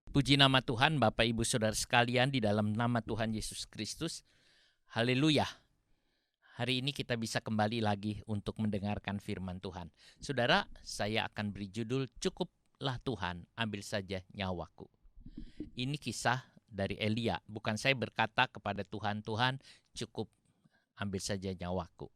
Puji nama Tuhan, Bapak Ibu Saudara sekalian, di dalam nama Tuhan Yesus Kristus. Haleluya. Hari ini kita bisa kembali lagi untuk mendengarkan firman Tuhan. Saudara, saya akan beri judul "Cukuplah Tuhan, ambil saja nyawaku". Ini kisah dari Elia. Bukan saya berkata kepada Tuhan, "Tuhan, cukup ambil saja nyawaku".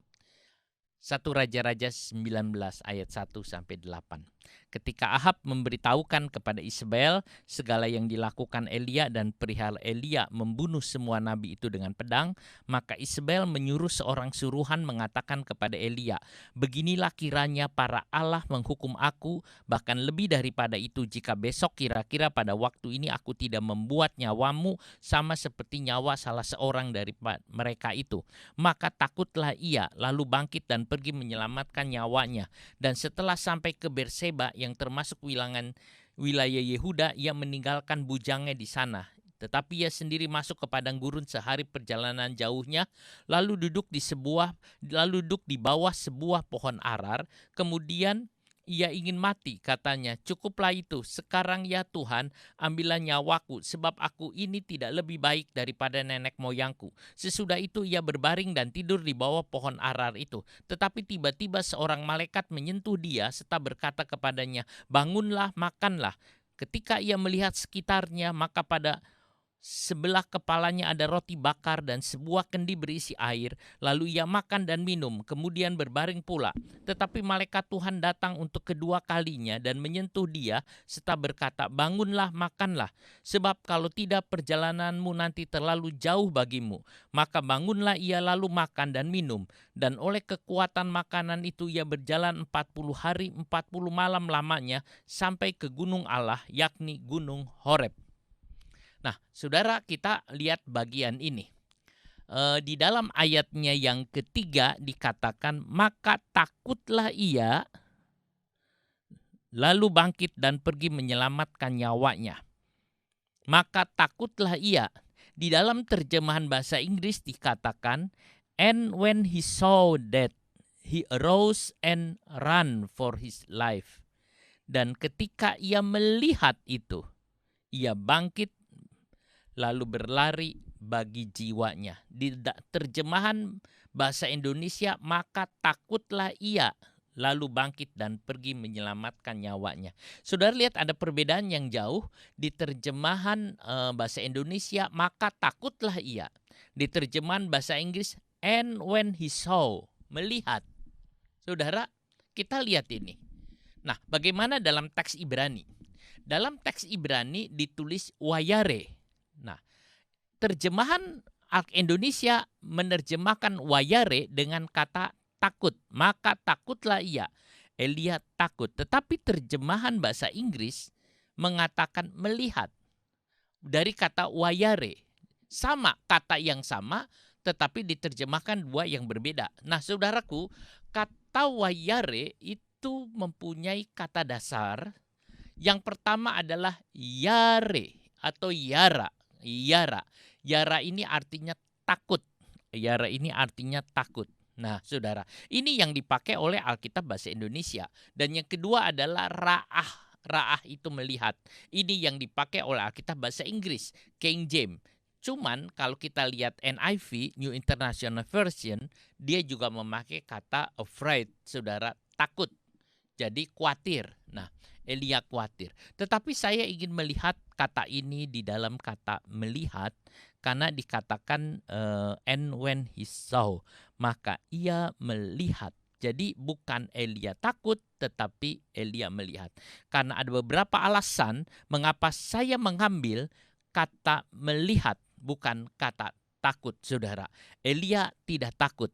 1 Raja-Raja 19 ayat 1-8. Ketika Ahab memberitahukan kepada Isabel segala yang dilakukan Elia dan perihal Elia membunuh semua nabi itu dengan pedang, maka Isabel menyuruh seorang suruhan mengatakan kepada Elia, "Beginilah kiranya para Allah menghukum aku, bahkan lebih daripada itu jika besok kira-kira pada waktu ini aku tidak membuat nyawamu sama seperti nyawa salah seorang dari mereka itu. Maka takutlah ia, lalu bangkit dan pergi menyelamatkan nyawanya. Dan setelah sampai ke Berseba yang termasuk wilayah Yehuda, ia meninggalkan bujangnya di sana. Tetapi ia sendiri masuk ke padang gurun sehari perjalanan jauhnya, lalu duduk di bawah sebuah pohon arar. Kemudian ia ingin mati, katanya, "Cukuplah itu, sekarang ya Tuhan, ambillah nyawaku, sebab aku ini tidak lebih baik daripada nenek moyangku." Sesudah itu ia berbaring dan tidur di bawah pohon arar itu. Tetapi tiba-tiba seorang malaikat menyentuh dia serta berkata kepadanya, "Bangunlah, makanlah." Ketika ia melihat sekitarnya, maka pada sebelah kepalanya ada roti bakar dan sebuah kendi berisi air. Lalu ia makan dan minum, kemudian berbaring pula. Tetapi malaikat Tuhan datang untuk kedua kalinya dan menyentuh dia serta berkata, "Bangunlah, makanlah, sebab kalau tidak perjalananmu nanti terlalu jauh bagimu." Maka bangunlah ia lalu makan dan minum. Dan oleh kekuatan makanan itu ia berjalan 40 hari 40 malam lamanya sampai ke gunung Allah, yakni gunung Horeb. Nah, saudara, kita lihat bagian ini. Di dalam ayatnya yang ketiga dikatakan, "Maka takutlah ia, lalu bangkit dan pergi menyelamatkan nyawanya." Maka takutlah ia. Di dalam terjemahan bahasa Inggris dikatakan, "And when he saw that, he arose and ran for his life." Dan ketika ia melihat itu, ia bangkit lalu berlari bagi jiwanya. Di terjemahan bahasa Indonesia, "Maka takutlah ia, lalu bangkit dan pergi menyelamatkan nyawanya." Saudara lihat ada perbedaan yang jauh. Di terjemahan bahasa Indonesia, "Maka takutlah ia." Di terjemahan bahasa Inggris, "And when he saw", melihat. Saudara, kita lihat ini. Nah, bagaimana dalam teks Ibrani? Dalam teks Ibrani ditulis wayare. Nah, terjemahan Indonesia menerjemahkan wayare dengan kata takut. Maka takutlah ia. Elia takut. Tetapi terjemahan bahasa Inggris mengatakan melihat. Dari kata wayare. Sama, kata yang sama, tetapi diterjemahkan dua yang berbeda. Nah, saudaraku, kata wayare itu mempunyai kata dasar. Yang pertama adalah yare atau yara. Yara ini artinya takut. Yara ini artinya takut. Nah, saudara, ini yang dipakai oleh Alkitab bahasa Indonesia. Dan yang kedua adalah ra'ah. Ra'ah itu melihat. Ini yang dipakai oleh Alkitab bahasa Inggris, King James. Cuman kalau kita lihat NIV, New International Version, dia juga memakai kata afraid, saudara, takut. Jadi khawatir. Nah, Elia khawatir. Tetapi saya ingin melihat kata ini di dalam kata melihat, karena dikatakan and when he saw, maka ia melihat. Jadi bukan Elia takut, tetapi Elia melihat. Karena ada beberapa alasan mengapa saya mengambil kata melihat, bukan kata takut, saudara. Elia tidak takut,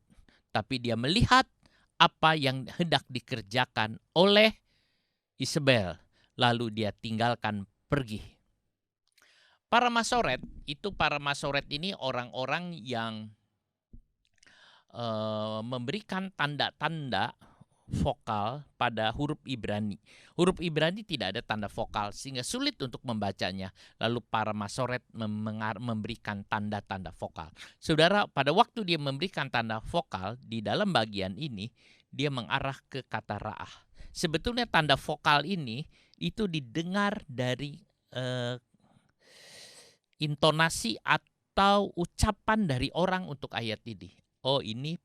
tapi dia melihat apa yang hendak dikerjakan oleh Isabel, lalu dia tinggalkan pergi. Para Masoret ini orang-orang yang memberikan tanda-tanda vokal pada huruf Ibrani. Huruf Ibrani tidak ada tanda vokal sehingga sulit untuk membacanya. Lalu para Masoret memberikan tanda-tanda vokal. Saudara, pada waktu dia memberikan tanda vokal di dalam bagian ini, dia mengarah ke kata ra'ah. Sebetulnya tanda vokal ini itu didengar dari intonasi atau ucapan dari orang untuk ayat ini. Oh, ini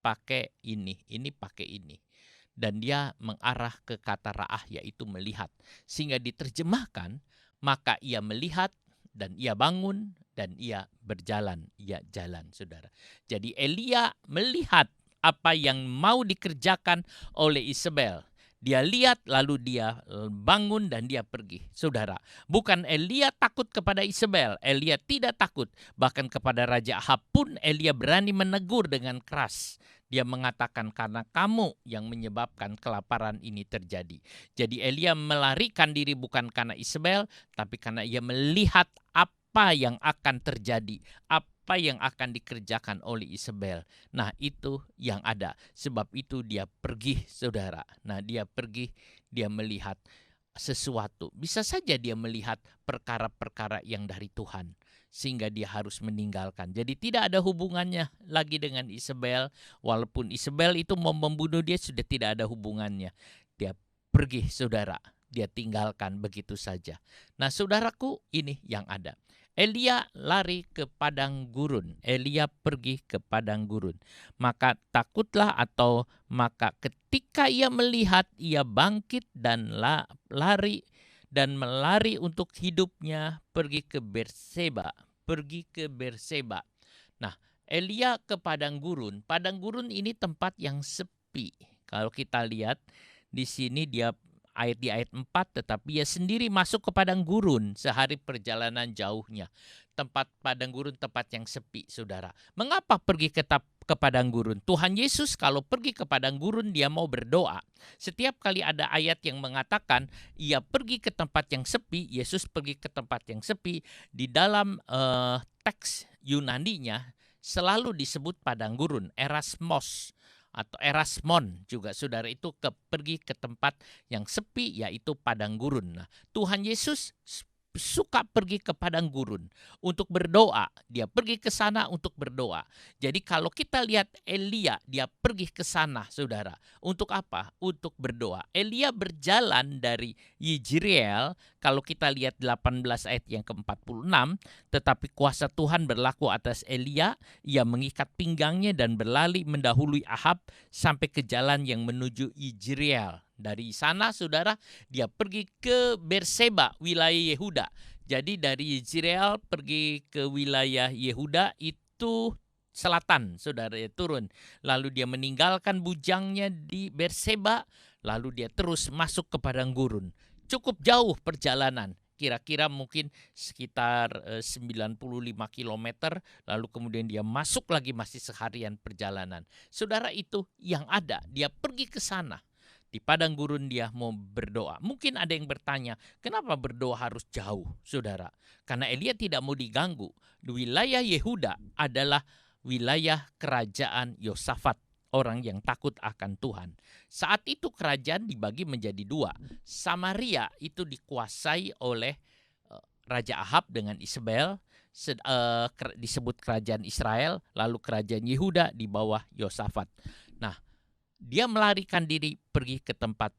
pakai ini pakai ini. Dan dia mengarah ke kata ra'ah, yaitu melihat. Sehingga diterjemahkan, maka ia melihat dan ia bangun dan ia berjalan. Ia jalan, saudara. Jadi Elia melihat apa yang mau dikerjakan oleh Isabel. Dia lihat lalu dia bangun dan dia pergi. Saudara, bukan Elia takut kepada Isabel. Elia tidak takut. Bahkan kepada Raja Ahab pun Elia berani menegur dengan keras. Dia mengatakan, karena kamu yang menyebabkan kelaparan ini terjadi. Jadi Elia melarikan diri bukan karena Isabel, tapi karena ia melihat apa yang akan terjadi, apa yang akan dikerjakan oleh Isabel. Nah, itu yang ada. Sebab itu dia pergi, saudara. Nah, dia pergi, dia melihat sesuatu. Bisa saja dia melihat perkara-perkara yang dari Tuhan, sehingga dia harus meninggalkan. Jadi tidak ada hubungannya lagi dengan Isabel. Walaupun Isabel itu mau membunuh dia, sudah tidak ada hubungannya. Dia pergi, saudara. Dia tinggalkan begitu saja. Nah, saudaraku, ini yang ada. Elia lari ke padang gurun. Elia pergi ke padang gurun. Maka takutlah atau maka ketika ia melihat, ia bangkit dan lari dan melari untuk hidupnya pergi ke Berseba. Pergi ke Berseba. Nah, Elia ke padang gurun. Padang gurun ini tempat yang sepi. Kalau kita lihat di sini dia di ayat 4, tetapi ia sendiri masuk ke padang gurun sehari perjalanan jauhnya. Tempat padang gurun tempat yang sepi, saudara. Mengapa pergi ke padang gurun? Tuhan Yesus kalau pergi ke padang gurun dia mau berdoa. Setiap kali ada ayat yang mengatakan ia pergi ke tempat yang sepi, Yesus pergi ke tempat yang sepi, di dalam teks Yunaninya selalu disebut padang gurun, Erasmos atau Erasmon juga, saudara, itu pergi ke tempat yang sepi, yaitu padang gurun. Nah, Tuhan Yesus suka pergi ke padang gurun untuk berdoa. Dia pergi ke sana untuk berdoa. Jadi kalau kita lihat Elia, dia pergi ke sana, saudara. Untuk apa? Untuk berdoa. Elia berjalan dari Yijriel, kalau kita lihat 18 ayat yang ke-46, tetapi kuasa Tuhan berlaku atas Elia, ia mengikat pinggangnya dan berlari mendahului Ahab sampai ke jalan yang menuju Yijriel. Dari sana, saudara, dia pergi ke Berseba, wilayah Yehuda. Jadi dari Yijriel pergi ke wilayah Yehuda itu selatan, saudara, ya, turun. Lalu dia meninggalkan bujangnya di Berseba, lalu dia terus masuk ke padang gurun. Cukup jauh perjalanan, kira-kira mungkin sekitar 95 kilometer, lalu kemudian dia masuk lagi, masih seharian perjalanan. Saudara, itu yang ada, dia pergi ke sana. Di padang gurun dia mau berdoa. Mungkin ada yang bertanya, kenapa berdoa harus jauh, saudara? Karena Elia tidak mau diganggu. Wilayah Yehuda adalah wilayah kerajaan Yosafat, orang yang takut akan Tuhan. Saat itu kerajaan dibagi menjadi dua. Samaria itu dikuasai oleh Raja Ahab dengan Isabel, disebut kerajaan Israel, lalu kerajaan Yehuda di bawah Yosafat. Nah, dia melarikan diri pergi ke tempat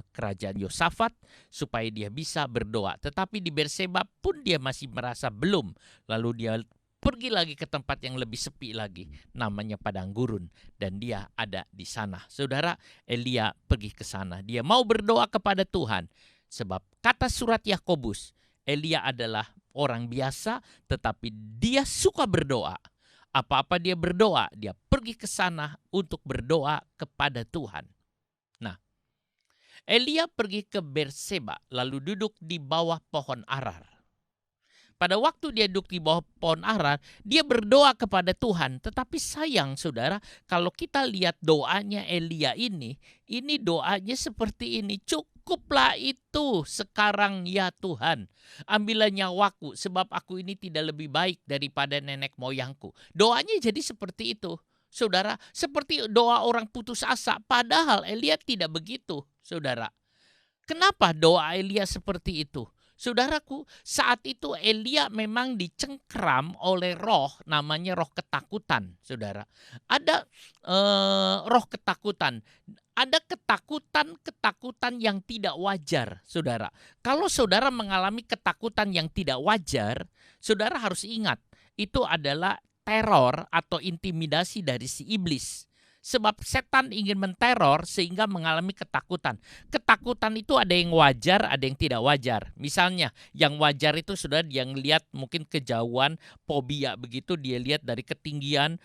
kerajaan Yosafat supaya dia bisa berdoa. Tetapi di Berseba pun dia masih merasa belum. Lalu dia pergi lagi ke tempat yang lebih sepi lagi, namanya padang gurun, dan dia ada di sana. Saudara, Elia pergi ke sana. Dia mau berdoa kepada Tuhan. Sebab kata surat Yakobus, Elia adalah orang biasa tetapi dia suka berdoa. Apa-apa dia berdoa, dia pergi ke sana untuk berdoa kepada Tuhan. Nah, Elia pergi ke Berseba, lalu duduk di bawah pohon arar. Pada waktu dia duduk di bawah pohon arar, dia berdoa kepada Tuhan. Tetapi sayang, saudara, kalau kita lihat doanya Elia ini doanya seperti ini. Cukuplah itu sekarang ya Tuhan. Ambillah nyawaku sebab aku ini tidak lebih baik daripada nenek moyangku. Doanya jadi seperti itu. Saudara, seperti doa orang putus asa. Padahal Elia tidak begitu, saudara. Kenapa doa Elia seperti itu? Saudaraku, saat itu Elia memang dicengkram oleh roh, namanya roh ketakutan, saudara. Ada roh ketakutan. Ada ketakutan-ketakutan yang tidak wajar, saudara. Kalau saudara mengalami ketakutan yang tidak wajar, saudara harus ingat, itu adalah teror atau intimidasi dari si iblis. Sebab setan ingin menteror sehingga mengalami ketakutan. Ketakutan itu ada yang wajar, ada yang tidak wajar. Misalnya yang wajar itu sudah yang lihat mungkin kejauhan, fobia begitu, dia lihat dari ketinggian,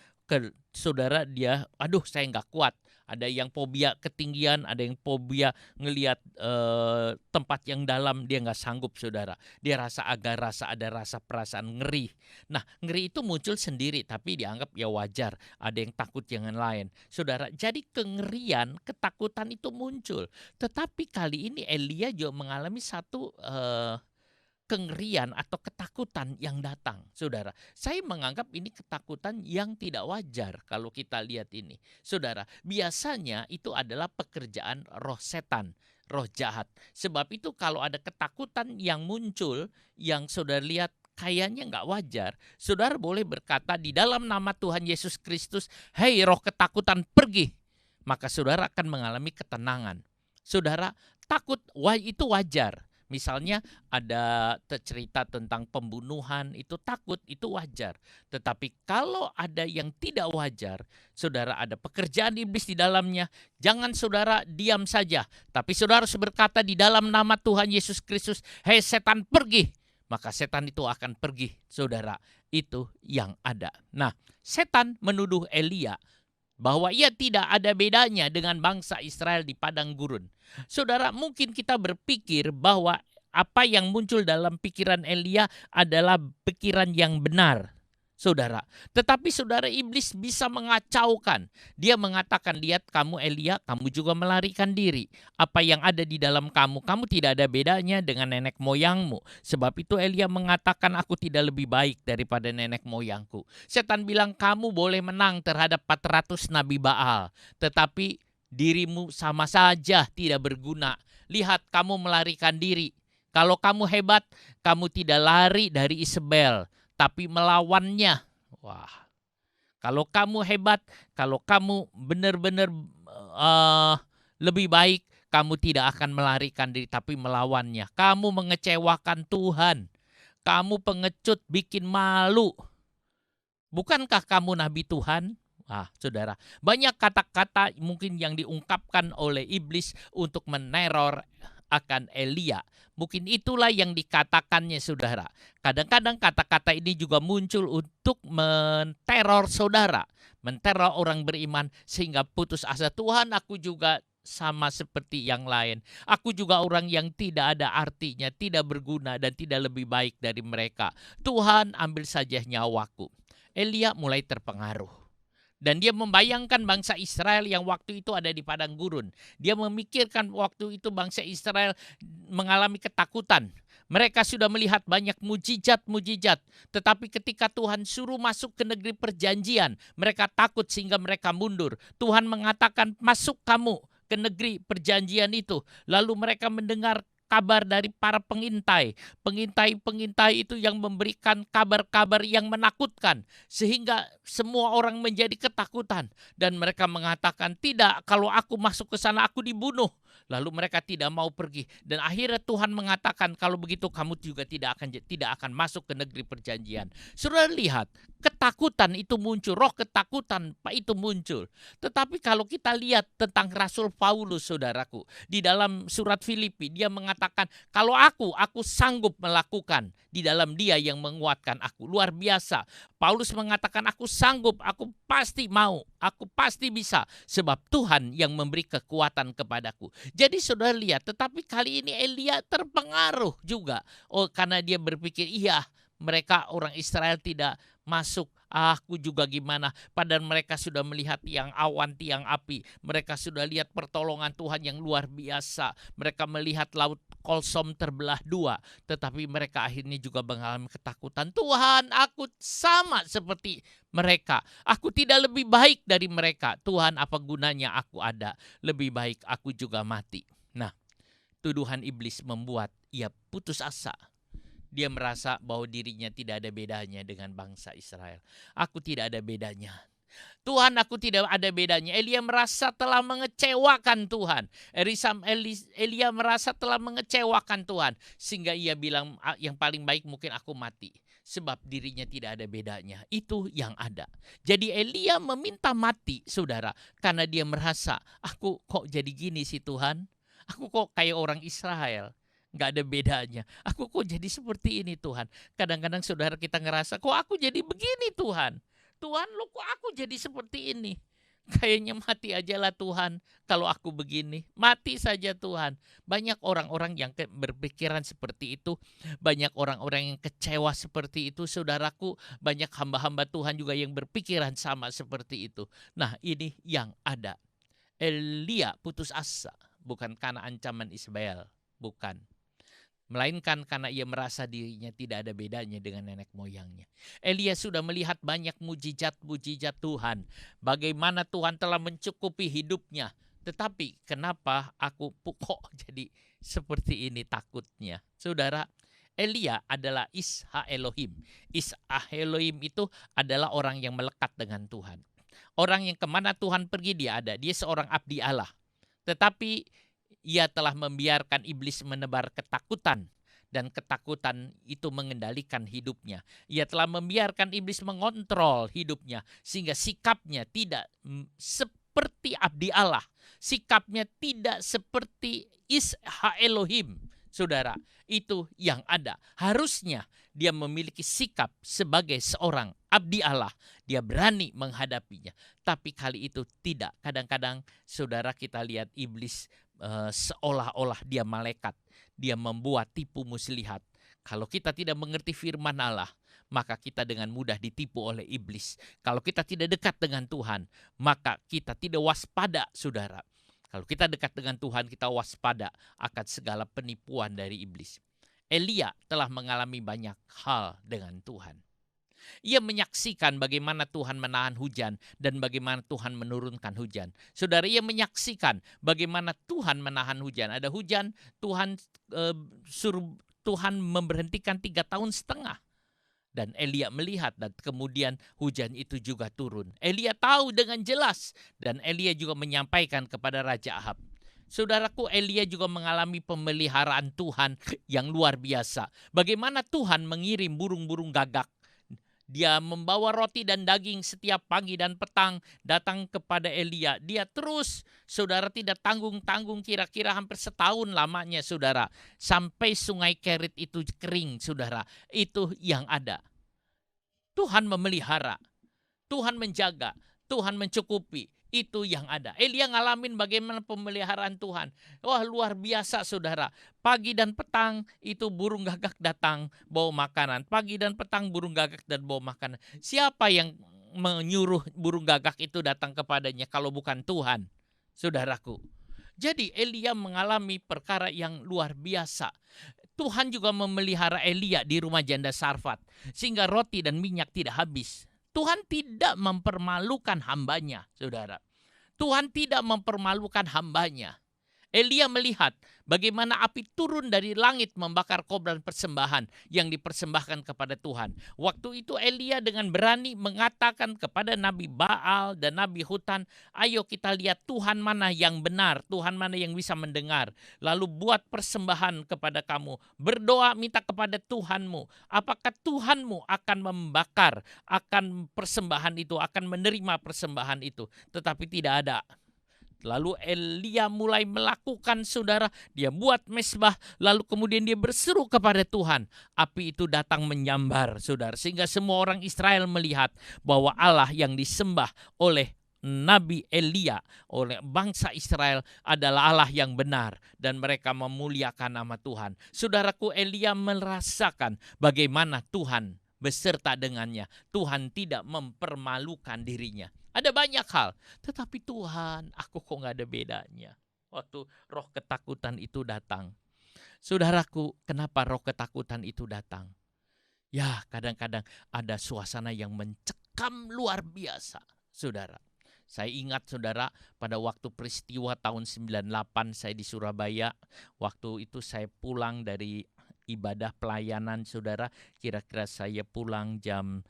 saudara dia, aduh saya nggak kuat. Ada yang fobia ketinggian, ada yang fobia ngelihat tempat yang dalam, dia nggak sanggup, saudara. Dia ada rasa perasaan ngeri. Nah, ngeri itu muncul sendiri, tapi dianggap ya wajar. Ada yang takut yang lain, saudara. Jadi kengerian, ketakutan itu muncul. Tetapi kali ini Elia juga mengalami satu kengerian atau ketakutan yang datang, saudara. Saya menganggap ini ketakutan yang tidak wajar kalau kita lihat ini. Saudara, biasanya itu adalah pekerjaan roh setan, roh jahat. Sebab itu kalau ada ketakutan yang muncul, yang saudara lihat kayaknya nggak wajar, saudara boleh berkata di dalam nama Tuhan Yesus Kristus, "Hei roh ketakutan, pergi." Maka saudara akan mengalami ketenangan. Saudara, takut itu wajar. Misalnya ada cerita tentang pembunuhan, itu takut, itu wajar. Tetapi kalau ada yang tidak wajar, saudara, ada pekerjaan iblis di dalamnya, jangan saudara diam saja. Tapi saudara harus berkata di dalam nama Tuhan Yesus Kristus, "Hei setan, pergi." Maka setan itu akan pergi, saudara. Itu yang ada. Nah, setan menuduh Elia bahwa ia tidak ada bedanya dengan bangsa Israel di padang gurun. Saudara, mungkin kita berpikir bahwa apa yang muncul dalam pikiran Elia adalah pikiran yang benar, saudara. Tetapi saudara, iblis bisa mengacaukan. Dia mengatakan, lihat kamu Elia, kamu juga melarikan diri. Apa yang ada di dalam kamu, kamu tidak ada bedanya dengan nenek moyangmu. Sebab itu Elia mengatakan, aku tidak lebih baik daripada nenek moyangku. Setan bilang, kamu boleh menang terhadap 400 nabi Baal, tetapi dirimu sama saja tidak berguna. Lihat kamu melarikan diri. Kalau kamu hebat, kamu tidak lari dari Isabel, tapi melawannya. Wah, kalau kamu hebat, kalau kamu benar-benar lebih baik, kamu tidak akan melarikan diri, tapi melawannya. Kamu mengecewakan Tuhan. Kamu pengecut, bikin malu. Bukankah kamu nabi Tuhan? Saudara, banyak kata-kata mungkin yang diungkapkan oleh iblis untuk meneror akan Elia. Mungkin itulah yang dikatakannya, saudara. Kadang-kadang kata-kata ini juga muncul untuk menteror saudara, menteror orang beriman sehingga putus asa. Tuhan, aku juga sama seperti yang lain. Aku juga orang yang tidak ada artinya, tidak berguna dan tidak lebih baik dari mereka. Tuhan, ambil saja nyawaku. Elia mulai terpengaruh. Dan dia membayangkan bangsa Israel yang waktu itu ada di padang gurun. Dia memikirkan waktu itu bangsa Israel mengalami ketakutan. Mereka sudah melihat banyak mujizat-mujizat. Tetapi ketika Tuhan suruh masuk ke negeri perjanjian, mereka takut sehingga mereka mundur. Tuhan mengatakan, masuk kamu ke negeri perjanjian itu. Lalu mereka mendengar kabar dari para pengintai. Pengintai-pengintai itu yang memberikan kabar-kabar yang menakutkan. Sehingga semua orang menjadi ketakutan. Dan mereka mengatakan, tidak, kalau aku masuk ke sana aku dibunuh. Lalu mereka tidak mau pergi. Dan akhirnya Tuhan mengatakan, kalau begitu kamu juga tidak akan masuk ke negeri perjanjian. Saudara lihat, ketakutan itu muncul. Roh ketakutan itu muncul. Tetapi kalau kita lihat tentang Rasul Paulus, saudaraku, di dalam surat Filipi, dia mengatakan, kalau aku sanggup melakukan di dalam dia yang menguatkan aku. Luar biasa. Paulus mengatakan, aku sanggup, aku pasti mau, aku pasti bisa. Sebab Tuhan yang memberi kekuatan kepadaku. Jadi saudara lihat, tetapi kali ini Elia terpengaruh juga. Karena dia berpikir, iya, mereka orang Israel tidak masuk. Aku juga gimana. Padahal mereka sudah melihat tiang awan, tiang api. Mereka sudah lihat pertolongan Tuhan yang luar biasa. Mereka melihat laut Kolsom terbelah dua. Tetapi mereka akhirnya juga mengalami ketakutan. Tuhan, aku sama seperti mereka. Aku tidak lebih baik dari mereka. Tuhan, apa gunanya aku ada? Lebih baik aku juga mati. Nah, Tuduhan iblis membuat ia putus asa. Dia merasa bahwa dirinya tidak ada bedanya dengan bangsa Israel. Aku tidak ada bedanya. Tuhan, aku tidak ada bedanya. Elia merasa telah mengecewakan Tuhan. Elia merasa telah mengecewakan Tuhan. Sehingga ia bilang, yang paling baik mungkin aku mati. Sebab dirinya tidak ada bedanya. Itu yang ada. Jadi Elia meminta mati, saudara. Karena dia merasa, aku kok jadi gini sih Tuhan? Aku kok kayak orang Israel. Gak ada bedanya. Aku kok jadi seperti ini Tuhan. Kadang-kadang saudara kita ngerasa, kok aku jadi begini Tuhan? Tuhan, lo kok aku jadi seperti ini? Kayaknya mati aja lah Tuhan. Kalau aku begini, mati saja Tuhan. Banyak orang-orang yang berpikiran seperti itu. Banyak orang-orang yang kecewa seperti itu. Saudaraku, banyak hamba-hamba Tuhan juga yang berpikiran sama seperti itu. Nah, ini yang ada. Elia putus asa. Bukan karena ancaman Ismail. Bukan. Melainkan karena ia merasa dirinya tidak ada bedanya dengan nenek moyangnya. Elia sudah melihat banyak mujizat-mujizat Tuhan. Bagaimana Tuhan telah mencukupi hidupnya. Tetapi kenapa aku kok jadi seperti ini takutnya? Saudara, Elia adalah Isha Elohim. Isha Elohim itu adalah orang yang melekat dengan Tuhan. Orang yang kemana Tuhan pergi dia ada. Dia seorang abdi Allah. Tetapi ia telah membiarkan iblis menebar ketakutan. Dan ketakutan itu mengendalikan hidupnya. Ia telah membiarkan iblis mengontrol hidupnya. Sehingga sikapnya tidak seperti abdi Allah. Sikapnya tidak seperti Isha Elohim. Saudara, itu yang ada. Harusnya dia memiliki sikap sebagai seorang abdi Allah. Dia berani menghadapinya. Tapi kali itu tidak. Kadang-kadang saudara kita lihat iblis seolah-olah dia malaikat. Dia membuat tipu muslihat. Kalau kita tidak mengerti firman Allah, maka kita dengan mudah ditipu oleh iblis. Kalau kita tidak dekat dengan Tuhan, maka kita tidak waspada, saudara. Kalau kita dekat dengan Tuhan, kita waspada akan segala penipuan dari iblis. Elia telah mengalami banyak hal dengan Tuhan. Ia menyaksikan bagaimana Tuhan menahan hujan dan bagaimana Tuhan menurunkan hujan. Saudara, ia menyaksikan bagaimana Tuhan menahan hujan. Ada hujan, Tuhan memberhentikan 3 tahun setengah. Dan Elia melihat dan kemudian hujan itu juga turun. Elia tahu dengan jelas dan Elia juga menyampaikan kepada Raja Ahab. Saudaraku, Elia juga mengalami pemeliharaan Tuhan yang luar biasa. Bagaimana Tuhan mengirim burung-burung gagak. Dia membawa roti dan daging setiap pagi dan petang datang kepada Elia. Dia terus, saudara, tidak tanggung-tanggung, kira-kira hampir setahun lamanya, saudara. Sampai sungai Kerit itu kering, saudara. Itu yang ada. Tuhan memelihara, Tuhan menjaga, Tuhan mencukupi. Itu yang ada. Elia ngalamin bagaimana pemeliharaan Tuhan. Wah, luar biasa, saudara. Pagi dan petang itu burung gagak datang bawa makanan. Pagi dan petang burung gagak dan bawa makanan. Siapa yang menyuruh burung gagak itu datang kepadanya kalau bukan Tuhan, saudaraku? Jadi Elia mengalami perkara yang luar biasa. Tuhan juga memelihara Elia di rumah janda Sarfat. Sehingga roti dan minyak tidak habis. Tuhan tidak mempermalukan hambanya, saudara. Tuhan tidak mempermalukan hambanya. Elia melihat bagaimana api turun dari langit membakar korban persembahan yang dipersembahkan kepada Tuhan. Waktu itu Elia dengan berani mengatakan kepada Nabi Baal dan Nabi Hutan, ayo kita lihat Tuhan mana yang benar, Tuhan mana yang bisa mendengar. Lalu buat persembahan kepada kamu, berdoa minta kepada Tuhanmu. Apakah Tuhanmu akan membakar, akan persembahan itu, akan menerima persembahan itu. Tetapi tidak ada. Lalu Elia mulai melakukan, saudara, dia buat mezbah, lalu kemudian dia berseru kepada Tuhan. Api itu datang menyambar, saudara, sehingga semua orang Israel melihat bahwa Allah yang disembah oleh Nabi Elia, oleh bangsa Israel adalah Allah yang benar dan mereka memuliakan nama Tuhan. Saudaraku, Elia merasakan bagaimana Tuhan beserta dengannya. Tuhan tidak mempermalukan dirinya. Ada banyak hal, tetapi Tuhan, aku kok gak ada bedanya. Waktu roh ketakutan itu datang. Saudaraku, kenapa roh ketakutan itu datang? Ya, kadang-kadang ada suasana yang mencekam luar biasa, saudara. Saya ingat saudara, pada waktu peristiwa tahun 98 saya di Surabaya. Waktu itu saya pulang dari ibadah pelayanan saudara. Kira-kira saya pulang jam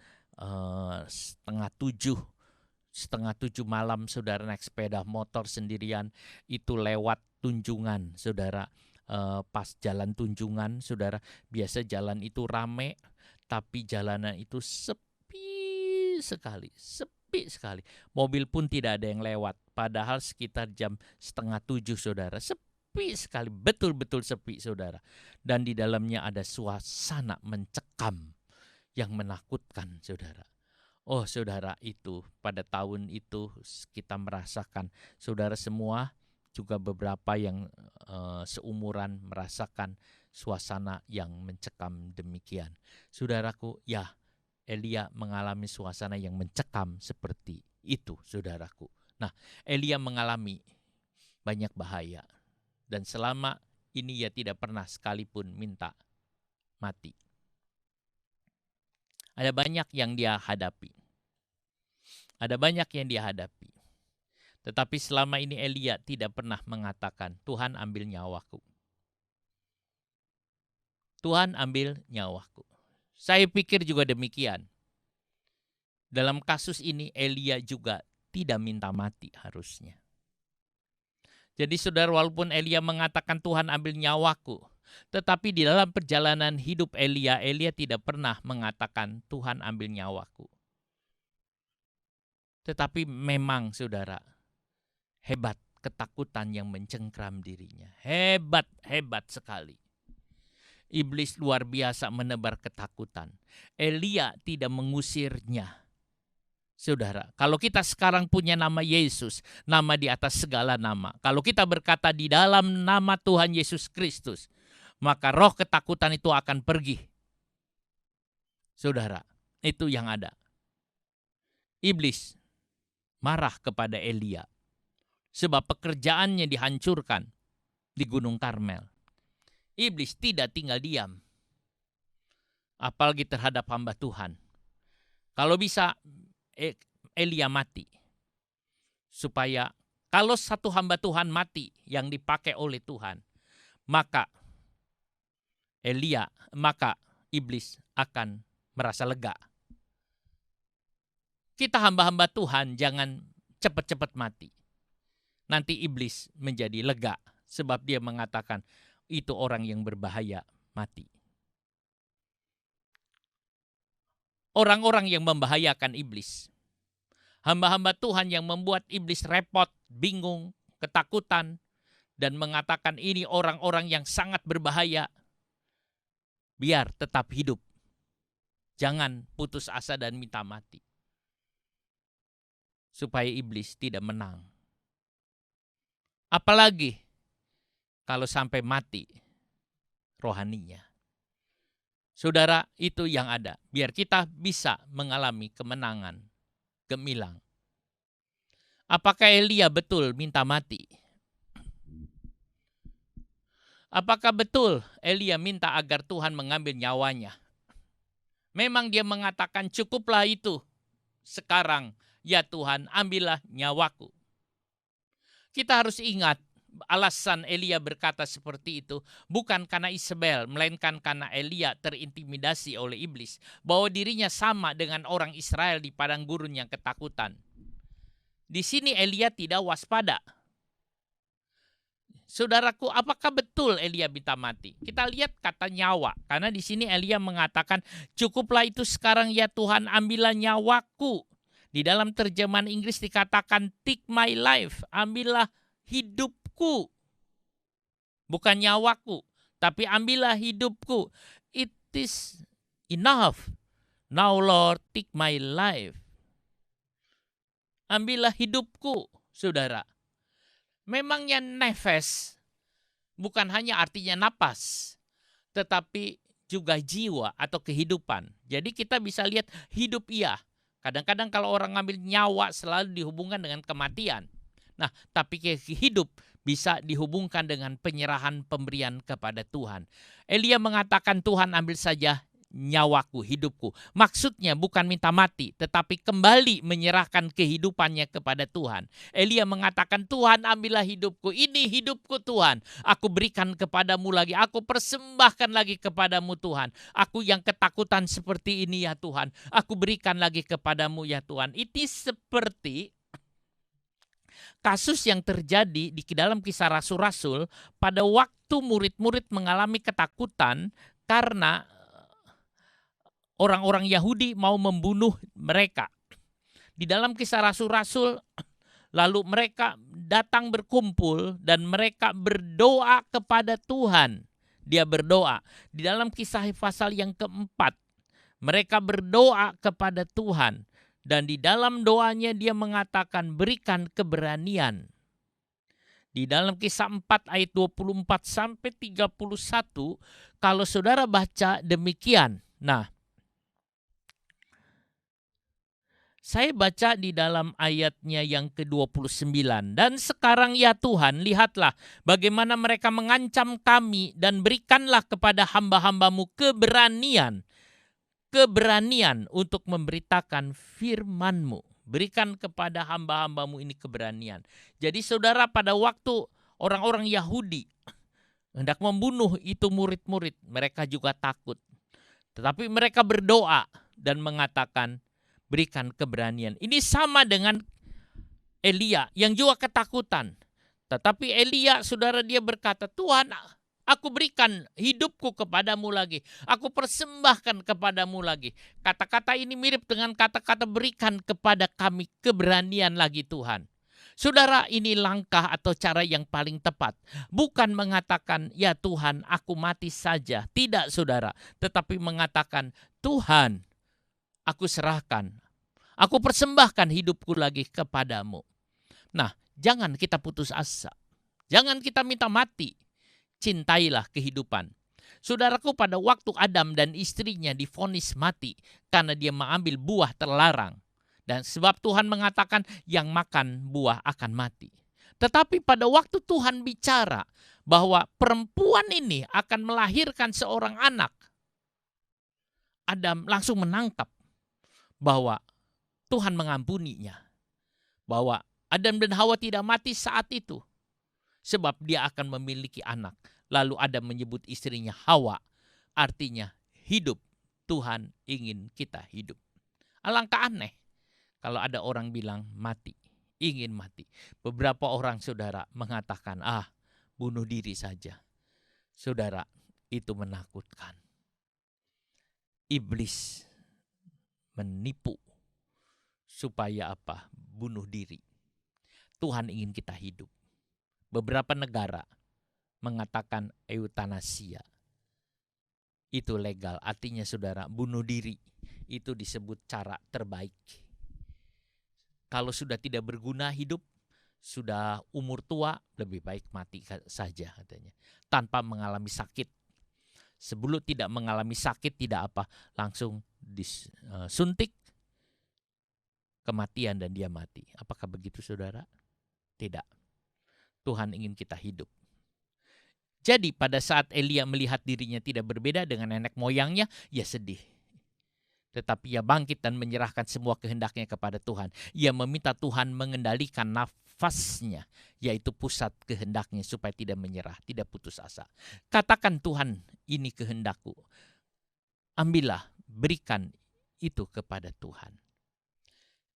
setengah tujuh malam saudara, naik sepeda motor sendirian. Itu lewat Tunjungan saudara. Pas jalan Tunjungan saudara, biasa jalan itu rame, tapi jalanan itu sepi sekali. Mobil pun tidak ada yang lewat. Padahal sekitar jam setengah tujuh saudara. Sepi sekali, betul-betul sepi saudara. Dan di dalamnya ada suasana mencekam yang menakutkan saudara. Oh saudara, itu pada tahun itu kita merasakan. Saudara semua juga beberapa yang seumuran merasakan suasana yang mencekam demikian. Saudaraku, ya, Elia mengalami suasana yang mencekam seperti itu, saudaraku. Nah, Elia mengalami banyak bahaya. Dan selama ini ia tidak pernah sekalipun minta mati. Ada banyak yang dia hadapi. Tetapi selama ini Elia tidak pernah mengatakan, Tuhan ambil nyawaku. Tuhan ambil nyawaku. Saya pikir juga demikian. Dalam kasus ini Elia juga tidak minta mati harusnya. Jadi saudara, walaupun Elia mengatakan Tuhan ambil nyawaku, tetapi di dalam perjalanan hidup Elia tidak pernah mengatakan Tuhan ambil nyawaku. Tetapi memang saudara, hebat ketakutan yang mencengkram dirinya. Hebat sekali. Iblis luar biasa menebar ketakutan. Elia tidak mengusirnya. Saudara, kalau kita sekarang punya nama Yesus, nama di atas segala nama. Kalau kita berkata di dalam nama Tuhan Yesus Kristus, maka roh ketakutan itu akan pergi. Saudara, itu yang ada. Iblis marah kepada Elia sebab pekerjaannya dihancurkan di Gunung Karmel. Iblis tidak tinggal diam, apalagi terhadap hamba Tuhan. Kalau bisa Elia mati, supaya kalau satu hamba Tuhan mati yang dipakai oleh Tuhan, maka iblis akan merasa lega. Kita hamba-hamba Tuhan jangan cepat-cepat mati. Nanti iblis menjadi lega sebab dia mengatakan itu orang yang berbahaya mati. Orang-orang yang membahayakan iblis. Hamba-hamba Tuhan yang membuat iblis repot, bingung, ketakutan, dan mengatakan ini orang-orang yang sangat berbahaya. Biar tetap hidup. Jangan putus asa dan minta mati. Supaya iblis tidak menang. Apalagi kalau sampai mati rohaninya. Saudara, itu yang ada. Biar kita bisa mengalami kemenangan gemilang. Apakah Elia betul minta mati? Apakah betul Elia minta agar Tuhan mengambil nyawanya? Memang dia mengatakan cukuplah itu. Sekarang, ya Tuhan, ambillah nyawaku. Kita harus ingat, alasan Elia berkata seperti itu bukan karena Isabel, melainkan karena Elia terintimidasi oleh iblis, bahwa dirinya sama dengan orang Israel di padang gurun yang ketakutan. Di sini Elia tidak waspada. Saudaraku, apakah betul Elia minta mati? Kita lihat kata nyawa, karena di sini Elia mengatakan, cukuplah itu sekarang ya Tuhan, ambillah nyawaku. Di dalam terjemahan Inggris dikatakan take my life, ambillah hidupku. Bukan nyawaku, tapi ambillah hidupku. It is enough. Now Lord, take my life. Ambillah hidupku, saudara. Memangnya nefes bukan hanya artinya napas, tetapi juga jiwa atau kehidupan. Jadi kita bisa lihat hidup iya. Kadang-kadang kalau orang ngambil nyawa selalu dihubungkan dengan kematian. Nah, tapi hidup bisa dihubungkan dengan penyerahan pemberian kepada Tuhan. Elia mengatakan Tuhan ambil saja nyawaku, hidupku. Maksudnya bukan minta mati, tetapi kembali menyerahkan kehidupannya kepada Tuhan. Elia mengatakan, Tuhan ambillah hidupku, ini hidupku Tuhan. Aku berikan kepadamu lagi, aku persembahkan lagi kepadamu Tuhan. Aku yang ketakutan seperti ini ya Tuhan, aku berikan lagi kepadamu ya Tuhan. Itu seperti kasus yang terjadi di dalam Kisah Rasul-Rasul pada waktu murid-murid mengalami ketakutan karena orang-orang Yahudi mau membunuh mereka. Di dalam Kisah Rasul-Rasul, lalu mereka datang berkumpul dan mereka berdoa kepada Tuhan. Dia berdoa. Di dalam Kisah pasal yang keempat, mereka berdoa kepada Tuhan. Dan di dalam doanya dia mengatakan, berikan keberanian. Di dalam Kisah 4 ayat 24 sampai 31, kalau saudara baca demikian. Nah, saya baca di dalam ayatnya yang ke-29. Dan sekarang ya Tuhan, lihatlah bagaimana mereka mengancam kami dan berikanlah kepada hamba-hambamu keberanian untuk memberitakan firman-Mu. Berikan kepada hamba-hambamu ini keberanian. Jadi saudara, pada waktu orang-orang Yahudi hendak membunuh itu murid-murid, mereka juga takut. Tetapi mereka berdoa dan mengatakan, berikan keberanian. Ini sama dengan Elia yang juga ketakutan. Tetapi Elia, saudara, dia berkata, Tuhan, aku berikan hidupku kepadamu lagi. Aku persembahkan kepadamu lagi. Kata-kata ini mirip dengan kata-kata berikan kepada kami keberanian lagi Tuhan. Saudara, ini langkah atau cara yang paling tepat. Bukan mengatakan, ya Tuhan, aku mati saja. Tidak, saudara. Tetapi mengatakan, Tuhan, aku serahkan. Aku persembahkan hidupku lagi kepadamu. Nah, jangan kita putus asa. Jangan kita minta mati. Cintailah kehidupan. Saudaraku, pada waktu Adam dan istrinya divonis mati karena dia mengambil buah terlarang. Dan sebab Tuhan mengatakan yang makan buah akan mati. Tetapi pada waktu Tuhan bicara bahwa perempuan ini akan melahirkan seorang anak, Adam langsung menangkap bahwa Tuhan mengampuninya. Bahwa Adam dan Hawa tidak mati saat itu. Sebab dia akan memiliki anak. Lalu Adam menyebut istrinya Hawa. Artinya hidup. Tuhan ingin kita hidup. Alangkah aneh kalau ada orang bilang mati. Ingin mati. Beberapa orang saudara mengatakan, bunuh diri saja. Saudara, itu menakutkan. Iblis menipu. Supaya apa? Bunuh diri. Tuhan ingin kita hidup. Beberapa negara mengatakan eutanasia. Itu legal. Artinya saudara, bunuh diri. Itu disebut cara terbaik. Kalau sudah tidak berguna hidup, sudah umur tua, lebih baik mati saja katanya. Tanpa mengalami sakit. Sebelum tidak mengalami sakit, tidak apa. Langsung disuntik. Kematian dan dia mati. Apakah begitu saudara? Tidak. Tuhan ingin kita hidup. Jadi pada saat Elia melihat dirinya tidak berbeda dengan nenek moyangnya, ia sedih. Tetapi ia bangkit dan menyerahkan semua kehendaknya kepada Tuhan. Ia meminta Tuhan mengendalikan nafasnya, yaitu pusat kehendaknya supaya tidak menyerah, tidak putus asa. Katakan, Tuhan, ini kehendakku. Ambillah, berikan itu kepada Tuhan.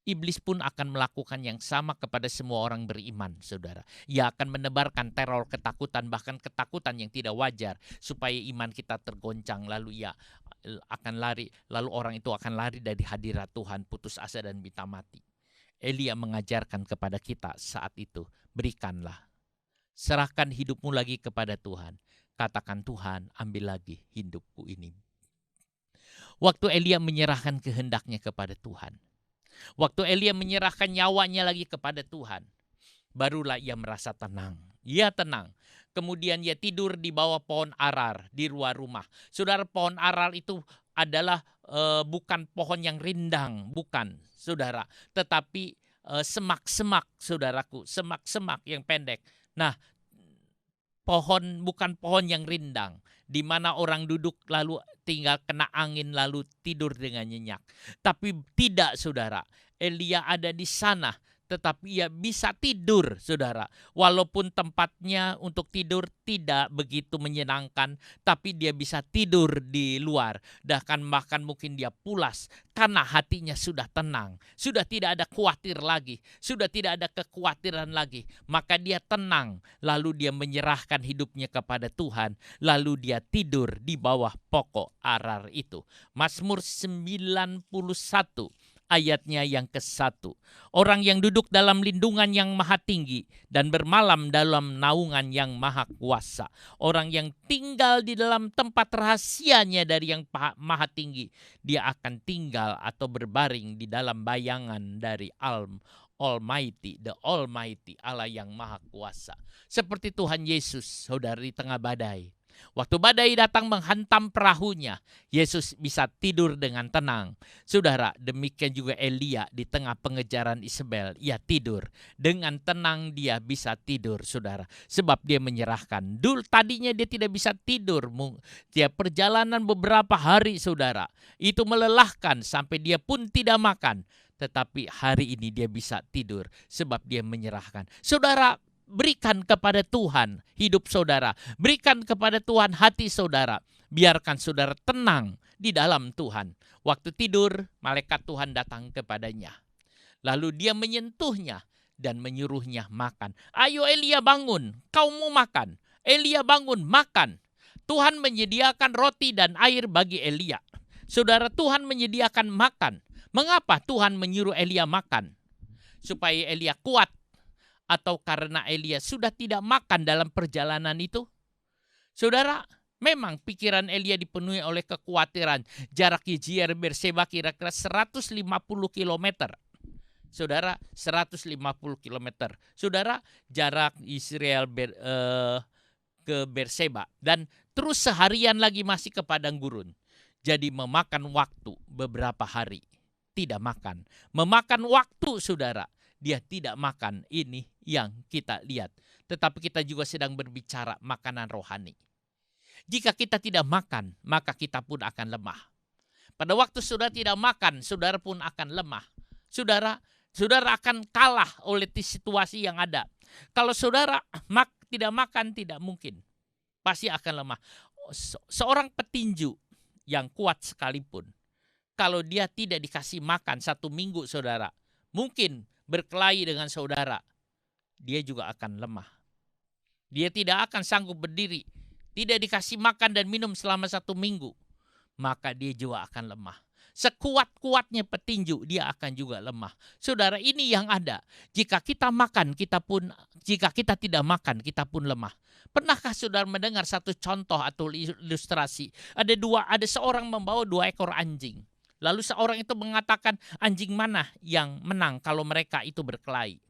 Iblis pun akan melakukan yang sama kepada semua orang beriman, saudara. Ia akan menebarkan teror, ketakutan, bahkan ketakutan yang tidak wajar, supaya iman kita tergoncang, lalu ia akan lari, lalu orang itu akan lari dari hadirat Tuhan, putus asa dan minta mati. Elia mengajarkan kepada kita saat itu, berikanlah, serahkan hidupmu lagi kepada Tuhan. Katakan, Tuhan, ambil lagi hidupku ini. Waktu Elia menyerahkan kehendaknya kepada Tuhan, waktu Elia menyerahkan nyawanya lagi kepada Tuhan, barulah ia merasa tenang. Ia tenang. Kemudian ia tidur di bawah pohon arar di luar rumah. Saudara, pohon arar itu adalah bukan pohon yang rindang, bukan, saudara. Tetapi semak-semak, saudaraku, semak-semak yang pendek. Nah, bukan pohon yang rindang, di mana orang duduk lalu tinggal kena angin lalu tidur dengan nyenyak. Tapi tidak, saudara. Elia ada di sana, tetapi ia bisa tidur, saudara. Walaupun tempatnya untuk tidur tidak begitu menyenangkan, tapi dia bisa tidur di luar. Bahkan mungkin dia pulas karena hatinya sudah tenang. Sudah tidak ada khawatir lagi. Sudah tidak ada kekhawatiran lagi. Maka dia tenang. Lalu dia menyerahkan hidupnya kepada Tuhan. Lalu dia tidur di bawah pokok arar itu. Mazmur 91. Ayatnya yang ke-1. Orang yang duduk dalam lindungan yang maha tinggi dan bermalam dalam naungan yang maha kuasa. Orang yang tinggal di dalam tempat rahasianya dari yang maha tinggi. Dia akan tinggal atau berbaring di dalam bayangan dari Almighty, the Almighty, Allah yang maha kuasa. Seperti Tuhan Yesus, saudara, di tengah badai. Waktu badai datang menghantam perahunya, Yesus bisa tidur dengan tenang. Saudara, demikian juga Elia di tengah pengejaran Isabel. Ia tidur. Dengan tenang dia bisa tidur, saudara. Sebab dia menyerahkan. Dulu tadinya dia tidak bisa tidur. Dia perjalanan beberapa hari, saudara. Itu melelahkan sampai dia pun tidak makan. Tetapi hari ini dia bisa tidur sebab dia menyerahkan. Saudara, berikan kepada Tuhan hidup saudara. Berikan kepada Tuhan hati saudara. Biarkan saudara tenang di dalam Tuhan. Waktu tidur, malaikat Tuhan datang kepadanya. Lalu dia menyentuhnya dan menyuruhnya makan. Ayo Elia bangun, kau mau makan. Elia bangun, makan. Tuhan menyediakan roti dan air bagi Elia. Saudara, Tuhan menyediakan makan. Mengapa Tuhan menyuruh Elia makan? Supaya Elia kuat. Atau karena Elia sudah tidak makan dalam perjalanan itu? Saudara, memang pikiran Elia dipenuhi oleh kekhawatiran. Jarak Yezier Berseba kira-kira 150 km. Saudara, 150 km. Saudara, jarak Israel ke Berseba. Dan terus seharian lagi masih ke padang gurun. Jadi memakan waktu beberapa hari. Tidak makan. Memakan waktu, saudara. Dia tidak makan, ini yang kita lihat. Tetapi kita juga sedang berbicara makanan rohani. Jika kita tidak makan, maka kita pun akan lemah. Pada waktu saudara tidak makan, saudara pun akan lemah. Saudara akan kalah oleh situasi yang ada. Kalau saudara tidak makan, tidak mungkin. Pasti akan lemah. Seorang petinju yang kuat sekalipun, kalau dia tidak dikasih makan 1 minggu, saudara, mungkin berkelahi dengan saudara, dia juga akan lemah. Dia tidak akan sanggup berdiri. Tidak dikasih makan dan minum selama 1 minggu, maka dia juga akan lemah. Sekuat-kuatnya petinju, dia akan juga lemah. Saudara, ini yang ada. Jika kita makan, jika kita tidak makan, kita pun lemah. Pernahkah saudara mendengar satu contoh atau ilustrasi? Ada seorang membawa 2 ekor anjing. Lalu seorang itu mengatakan anjing mana yang menang kalau mereka itu berkelahi.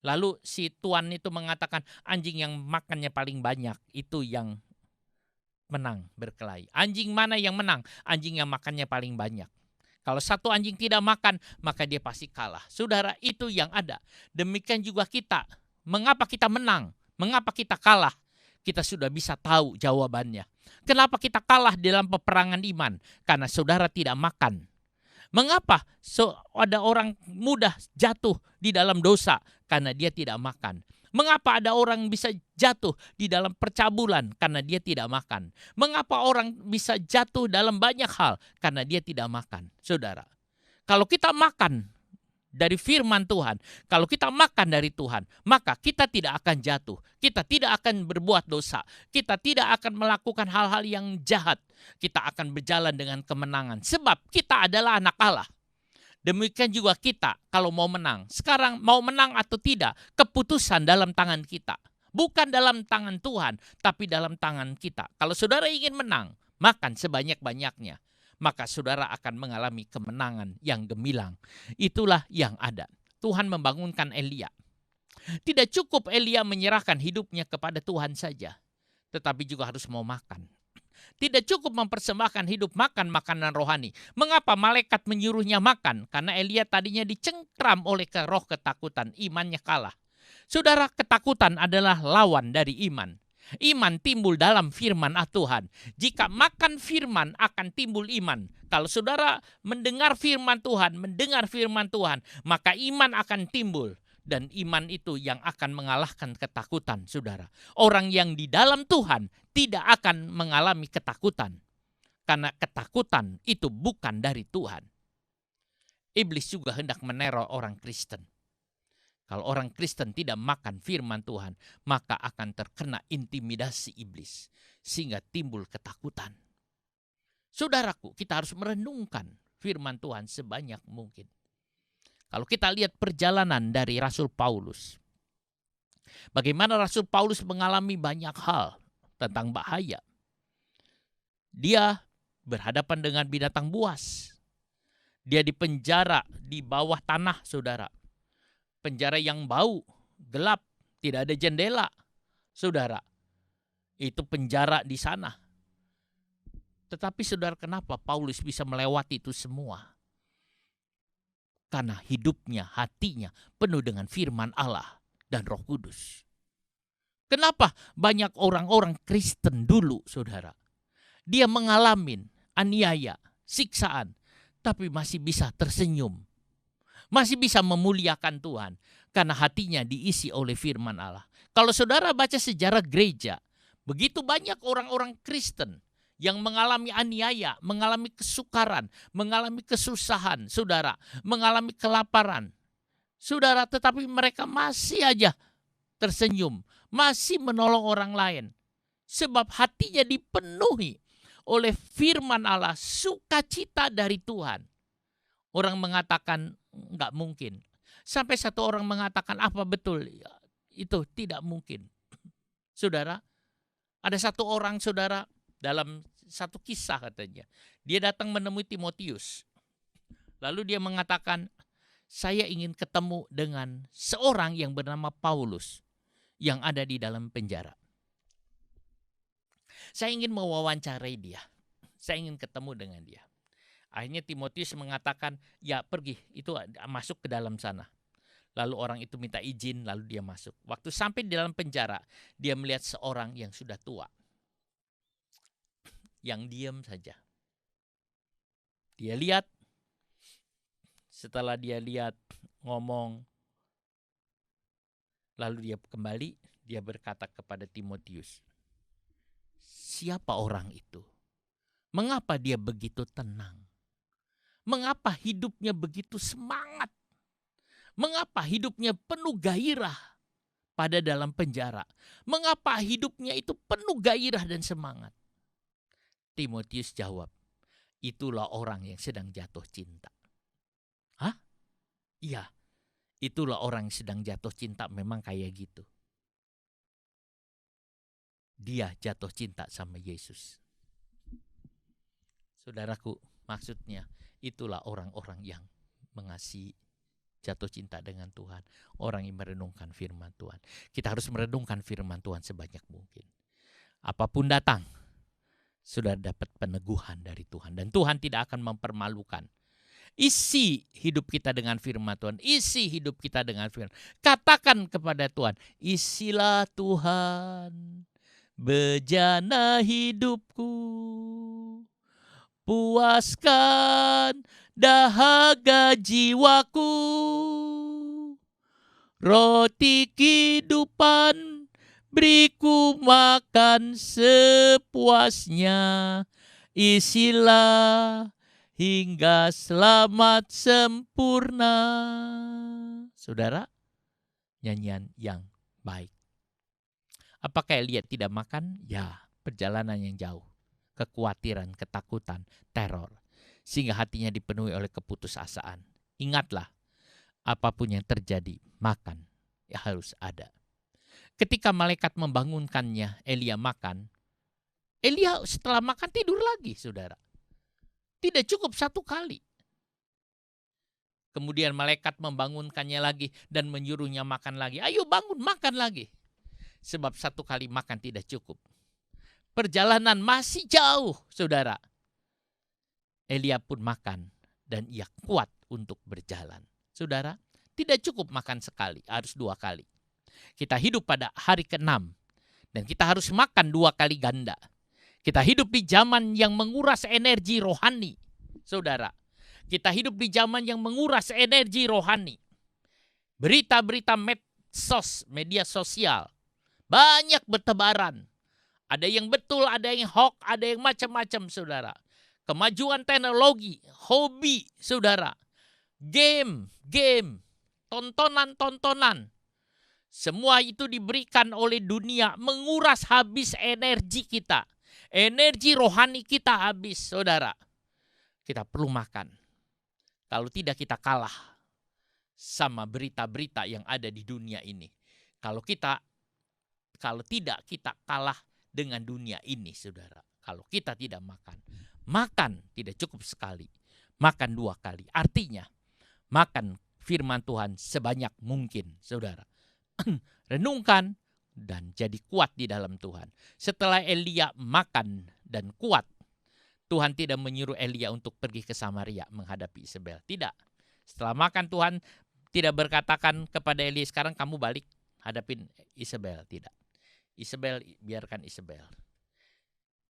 Lalu si tuan itu mengatakan anjing yang makannya paling banyak itu yang menang berkelahi. Anjing mana yang menang? Anjing yang makannya paling banyak. Kalau satu anjing tidak makan, maka dia pasti kalah. Saudara, itu yang ada. Demikian juga kita. Mengapa kita menang? Mengapa kita kalah? Kita sudah bisa tahu jawabannya. Kenapa kita kalah dalam peperangan iman? Karena saudara tidak makan. Mengapa ada orang mudah jatuh di dalam dosa? Karena dia tidak makan. Mengapa ada orang bisa jatuh di dalam percabulan? Karena dia tidak makan. Mengapa orang bisa jatuh dalam banyak hal? Karena dia tidak makan. Saudara, kalau kita makan dari firman Tuhan, kalau kita makan dari Tuhan, maka kita tidak akan jatuh. Kita tidak akan berbuat dosa. Kita tidak akan melakukan hal-hal yang jahat. Kita akan berjalan dengan kemenangan. Sebab kita adalah anak Allah. Demikian juga kita kalau mau menang. Sekarang mau menang atau tidak, keputusan dalam tangan kita. Bukan dalam tangan Tuhan, tapi dalam tangan kita. Kalau saudara ingin menang, makan sebanyak-banyaknya. Maka saudara akan mengalami kemenangan yang gemilang. Itulah yang ada. Tuhan membangunkan Elia. Tidak cukup Elia menyerahkan hidupnya kepada Tuhan saja, tetapi juga harus mau makan. Tidak cukup mempersembahkan hidup makan makanan rohani. Mengapa malaikat menyuruhnya makan? Karena Elia tadinya dicengkram oleh roh ketakutan, imannya kalah. Saudara, ketakutan adalah lawan dari iman. Iman timbul dalam firman Tuhan. Jika makan firman akan timbul iman. Kalau saudara mendengar firman Tuhan, maka iman akan timbul. Dan iman itu yang akan mengalahkan ketakutan, saudara. Orang yang di dalam Tuhan tidak akan mengalami ketakutan. Karena ketakutan itu bukan dari Tuhan. Iblis juga hendak meneror orang Kristen. Kalau orang Kristen tidak makan firman Tuhan, maka akan terkena intimidasi iblis. Sehingga timbul ketakutan. Saudaraku, kita harus merenungkan firman Tuhan sebanyak mungkin. Kalau kita lihat perjalanan dari Rasul Paulus. Bagaimana Rasul Paulus mengalami banyak hal tentang bahaya. Dia berhadapan dengan binatang buas. Dia dipenjara di bawah tanah, saudara. Penjara yang bau, gelap, tidak ada jendela, saudara. Itu penjara di sana. Tetapi saudara, kenapa Paulus bisa melewati itu semua? Karena hidupnya, hatinya penuh dengan firman Allah dan Roh Kudus. Kenapa banyak orang-orang Kristen dulu, saudara? Dia mengalami aniaya, siksaan, tapi masih bisa tersenyum. Masih bisa memuliakan Tuhan karena hatinya diisi oleh firman Allah. Kalau saudara baca sejarah gereja, begitu banyak orang-orang Kristen yang mengalami aniaya, mengalami kesukaran, mengalami kesusahan, saudara, mengalami kelaparan. Saudara, tetapi mereka masih aja tersenyum, masih menolong orang lain. Sebab hatinya dipenuhi oleh firman Allah, sukacita dari Tuhan. Orang mengatakan enggak mungkin. Sampai satu orang mengatakan, apa betul? Ya, itu tidak mungkin. Saudara, ada satu orang, saudara, dalam satu kisah katanya. Dia datang menemui Timotius. Lalu dia mengatakan, saya ingin ketemu dengan seorang yang bernama Paulus yang ada di dalam penjara. Saya ingin mewawancarai dia. Saya ingin ketemu dengan dia. Akhirnya Timotius mengatakan, ya pergi, itu masuk ke dalam sana. Lalu orang itu minta izin, lalu dia masuk. Waktu sampai di dalam penjara, dia melihat seorang yang sudah tua. Yang diam saja. Dia lihat, setelah dia lihat, ngomong. Lalu dia kembali, dia berkata kepada Timotius, siapa orang itu? Mengapa dia begitu tenang? Mengapa hidupnya begitu semangat? Mengapa hidupnya penuh gairah pada dalam penjara? Mengapa hidupnya itu penuh gairah dan semangat? Timotius jawab, itulah orang yang sedang jatuh cinta. Hah? Iya, itulah orang yang sedang jatuh cinta, memang kayak gitu. Dia jatuh cinta sama Yesus. Saudaraku, maksudnya itulah orang-orang yang mengasihi, jatuh cinta dengan Tuhan. Orang yang merenungkan firman Tuhan. Kita harus merenungkan firman Tuhan sebanyak mungkin. Apapun datang, sudah dapat peneguhan dari Tuhan. Dan Tuhan tidak akan mempermalukan. Isi hidup kita dengan firman Tuhan. Isi hidup kita dengan firman. Katakan kepada Tuhan, isilah Tuhan bejana hidupku. Puaskan dahaga jiwaku. Roti kehidupan beriku makan sepuasnya. Isilah hingga selamat sempurna. Saudara, nyanyian yang baik. Apakah Elia tidak makan? Ya, perjalanan yang jauh. Kekhawatiran, ketakutan, teror. Sehingga hatinya dipenuhi oleh keputusasaan. Ingatlah, apapun yang terjadi, makan ya harus ada. Ketika malaikat membangunkannya, Elia makan. Elia setelah makan tidur lagi, saudara. Tidak cukup satu kali. Kemudian malaikat membangunkannya lagi dan menyuruhnya makan lagi. Ayo bangun, makan lagi. Sebab satu kali makan tidak cukup. Perjalanan masih jauh, saudara. Elia pun makan dan ia kuat untuk berjalan. Saudara, tidak cukup makan sekali, harus 2 kali. Kita hidup pada hari ke-6 Dan kita harus makan 2 kali ganda. Kita hidup di zaman yang menguras energi rohani, saudara. Kita hidup di zaman yang menguras energi rohani. Berita-berita medsos, media sosial, banyak bertebaran. Ada yang betul, ada yang hoax, ada yang macam-macam, saudara. Kemajuan teknologi, hobi, saudara. Game, tontonan. Semua itu diberikan oleh dunia, menguras habis energi kita. Energi rohani kita habis, saudara. Kita perlu makan. Kalau tidak kita kalah sama berita-berita yang ada di dunia ini. Kalau tidak kita kalah dengan dunia ini, saudara. Kalau kita tidak makan tidak cukup sekali. Makan 2 kali. Artinya, makan firman Tuhan sebanyak mungkin, saudara. Renungkan dan jadi kuat di dalam Tuhan. Setelah Elia makan dan kuat, Tuhan tidak menyuruh Elia untuk pergi ke Samaria menghadapi Isabel. Tidak. Setelah makan, Tuhan tidak berkatakan kepada Elia, sekarang kamu balik hadapin Isabel. Tidak. Biarkan Isabel.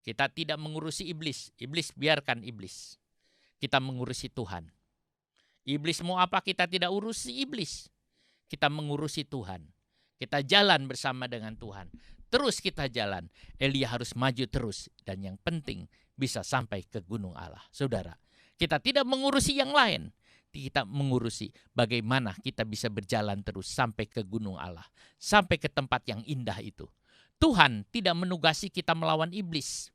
Kita tidak mengurusi iblis. Iblis biarkan iblis. Kita mengurusi Tuhan. Iblis mau apa, kita tidak urusi iblis. Kita mengurusi Tuhan. Kita jalan bersama dengan Tuhan. Terus kita jalan. Elia harus maju terus. Dan yang penting bisa sampai ke gunung Allah. Saudara, kita tidak mengurusi yang lain. Kita mengurusi bagaimana kita bisa berjalan terus sampai ke gunung Allah. Sampai ke tempat yang indah itu. Tuhan tidak menugasi kita melawan iblis.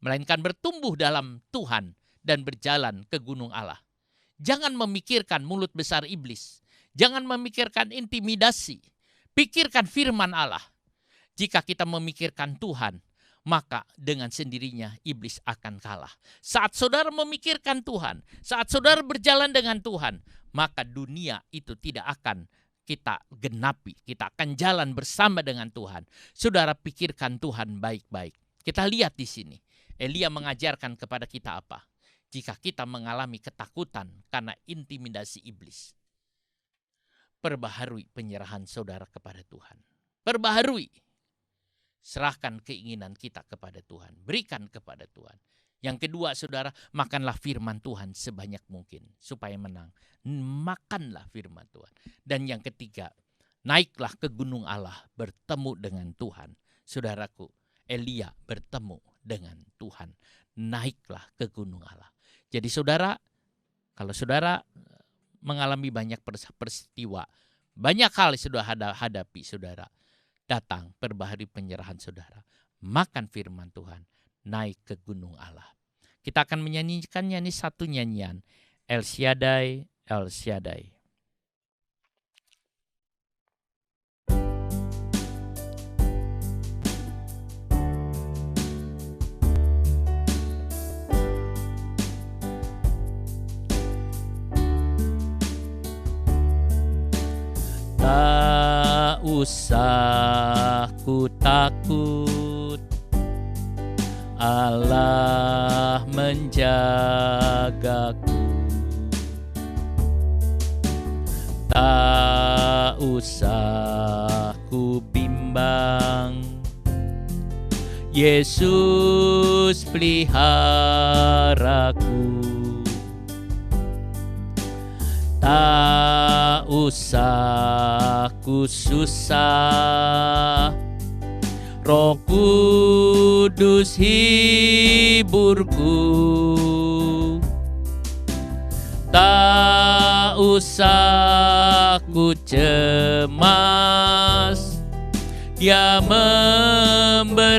Melainkan bertumbuh dalam Tuhan dan berjalan ke gunung Allah. Jangan memikirkan mulut besar iblis. Jangan memikirkan intimidasi. Pikirkan firman Allah. Jika kita memikirkan Tuhan, maka dengan sendirinya iblis akan kalah. Saat saudara memikirkan Tuhan, saat saudara berjalan dengan Tuhan, maka dunia itu tidak akan kita genapi. Kita akan jalan bersama dengan Tuhan. Saudara pikirkan Tuhan baik-baik. Kita lihat di sini. Elia mengajarkan kepada kita apa? Jika kita mengalami ketakutan karena intimidasi iblis, perbaharui penyerahan saudara kepada Tuhan. Perbaharui. Serahkan keinginan kita kepada Tuhan. Berikan kepada Tuhan. Yang kedua, saudara, makanlah firman Tuhan sebanyak mungkin supaya menang. Makanlah firman Tuhan. Dan yang ketiga, naiklah ke gunung Allah bertemu dengan Tuhan. Saudaraku, Elia bertemu dengan Tuhan. Naiklah ke gunung Allah. Jadi saudara, kalau saudara mengalami banyak peristiwa, banyak hal sudah hadapi, saudara, datang perbaharui penyerahan saudara. Makan firman Tuhan, naik ke gunung Allah. Kita akan menyanyikan satu nyanyian, El Shaddai, El Shaddai. Tak usah ku takut, Allah menjagaku. Tak usah ku bimbang, Yesus peliharaku. Tak usah ku susah, Roh Kudus hiburku. Tak usah ku cemas, Dia memberkatiku.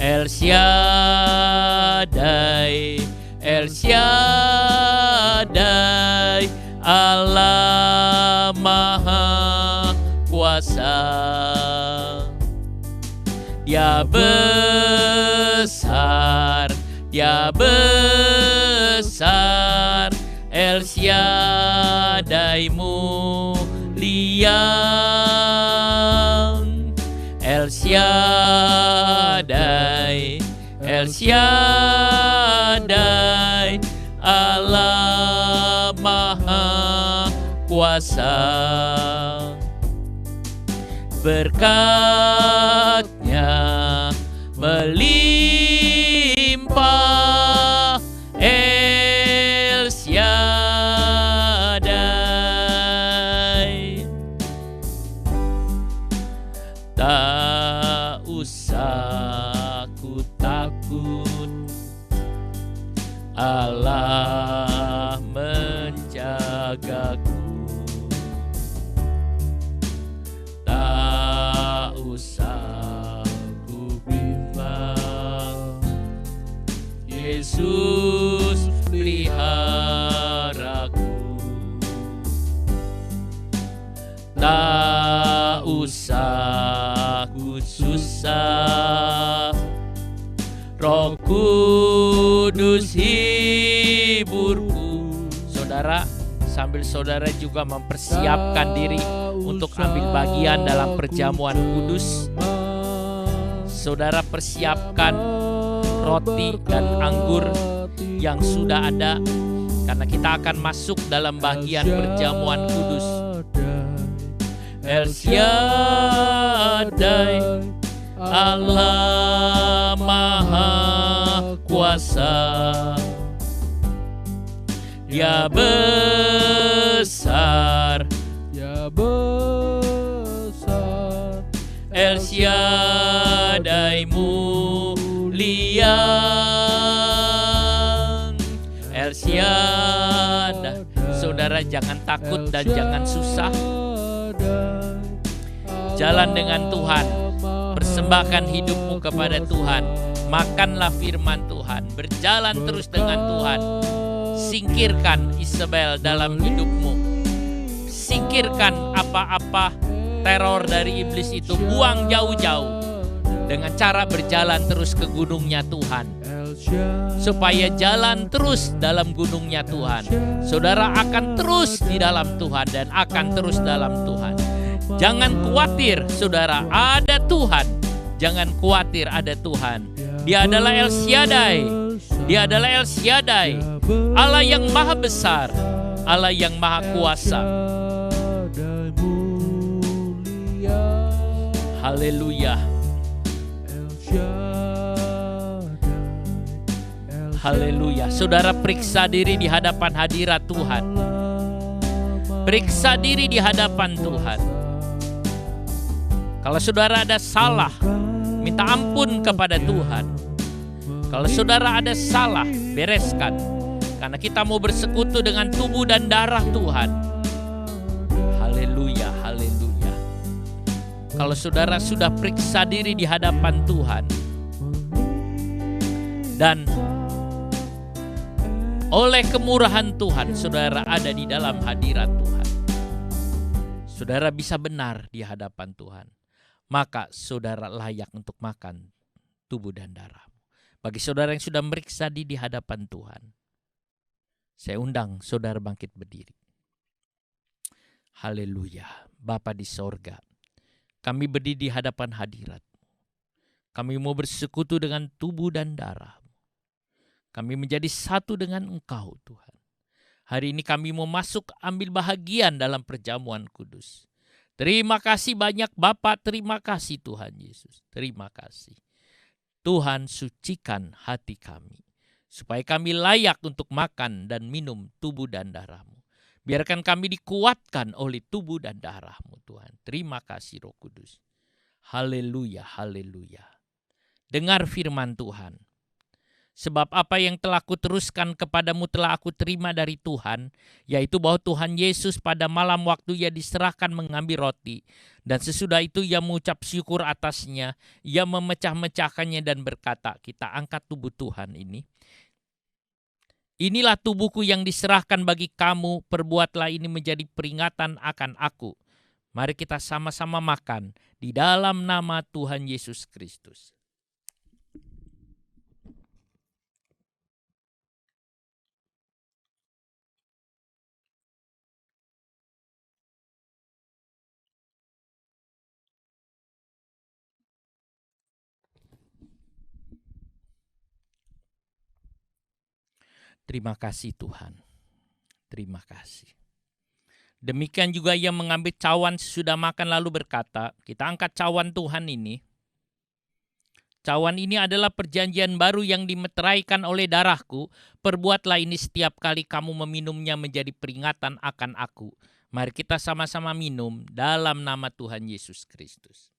El Shaddai, El Shaddai, Allah Maha Kuasa. Dia besar, Dia besar, El Shaddai mulia. El Shaddai, El Shaddai, Allah Maha Kuasa. kuasa. Berkat-Nya melimpah, El Shaddai. Tak usah ku takut, Allah menjagaku. Tak usah ku bimbang, Yesus peliharaku. Tak usah ku susah, Roh Kudus hiburku. Saudara, sambil saudara juga mempersiapkan diri untuk ambil bagian dalam perjamuan kudus, saudara persiapkan roti dan anggur yang sudah ada, karena kita akan masuk dalam bagian perjamuan kudus. El Shaddai, Allah Maha Kuasa, Dia besar, Dia besar, El Shaddai mulia, El Shaddai. Saudara jangan takut dan jangan susah. Jalan dengan Tuhan, persembahkan hidupmu kepada Tuhan, makanlah firman Tuhan, berjalan terus dengan Tuhan. Singkirkan Isabel dalam hidupmu, singkirkan apa-apa teror dari iblis itu, buang jauh-jauh dengan cara berjalan terus ke gunungnya Tuhan, supaya jalan terus dalam gunungnya Tuhan. Saudara akan terus di dalam Tuhan dan akan terus dalam Tuhan. Jangan khawatir, saudara, ada Tuhan. Jangan khawatir, ada Tuhan. Dia adalah El Shaddai. Dia adalah El Shaddai, Allah yang maha besar, Allah yang maha kuasa. Haleluya. Haleluya. Saudara periksa diri di hadapan hadirat Tuhan. Periksa diri di hadapan Tuhan. Kalau saudara ada salah, minta ampun kepada Tuhan. Kalau saudara ada salah, bereskan. Karena kita mau bersekutu dengan tubuh dan darah Tuhan. Haleluya, haleluya. Kalau saudara sudah periksa diri di hadapan Tuhan, dan oleh kemurahan Tuhan, saudara ada di dalam hadirat Tuhan, saudara bisa benar di hadapan Tuhan, maka saudara layak untuk makan tubuh dan darah. Bagi saudara yang sudah meriksa di hadapan Tuhan, saya undang saudara bangkit berdiri. Haleluya. Bapa di sorga, kami berdiri di hadapan hadirat. Kami mau bersekutu dengan tubuh dan darah. Kami menjadi satu dengan Engkau Tuhan. Hari ini kami mau masuk ambil bahagian dalam perjamuan kudus. Terima kasih banyak Bapa, terima kasih Tuhan Yesus, terima kasih. Tuhan sucikan hati kami, supaya kami layak untuk makan dan minum tubuh dan darah-Mu. Biarkan kami dikuatkan oleh tubuh dan darah-Mu Tuhan. Terima kasih Roh Kudus. Haleluya, haleluya. Dengar firman Tuhan. Sebab apa yang telah kuteruskan kepadamu telah aku terima dari Tuhan, yaitu bahwa Tuhan Yesus pada malam waktu Ia diserahkan mengambil roti, dan sesudah itu Ia mengucap syukur atasnya, Ia memecah-mecahkannya dan berkata, kita angkat tubuh Tuhan ini. Inilah tubuhku yang diserahkan bagi kamu, perbuatlah ini menjadi peringatan akan aku. Mari kita sama-sama makan di dalam nama Tuhan Yesus Kristus. Terima kasih Tuhan. Terima kasih. Demikian juga ia mengambil cawan sesudah makan lalu berkata, kita angkat cawan Tuhan ini. Cawan ini adalah perjanjian baru yang dimeteraikan oleh darahku. Perbuatlah ini setiap kali kamu meminumnya menjadi peringatan akan aku. Mari kita sama-sama minum dalam nama Tuhan Yesus Kristus.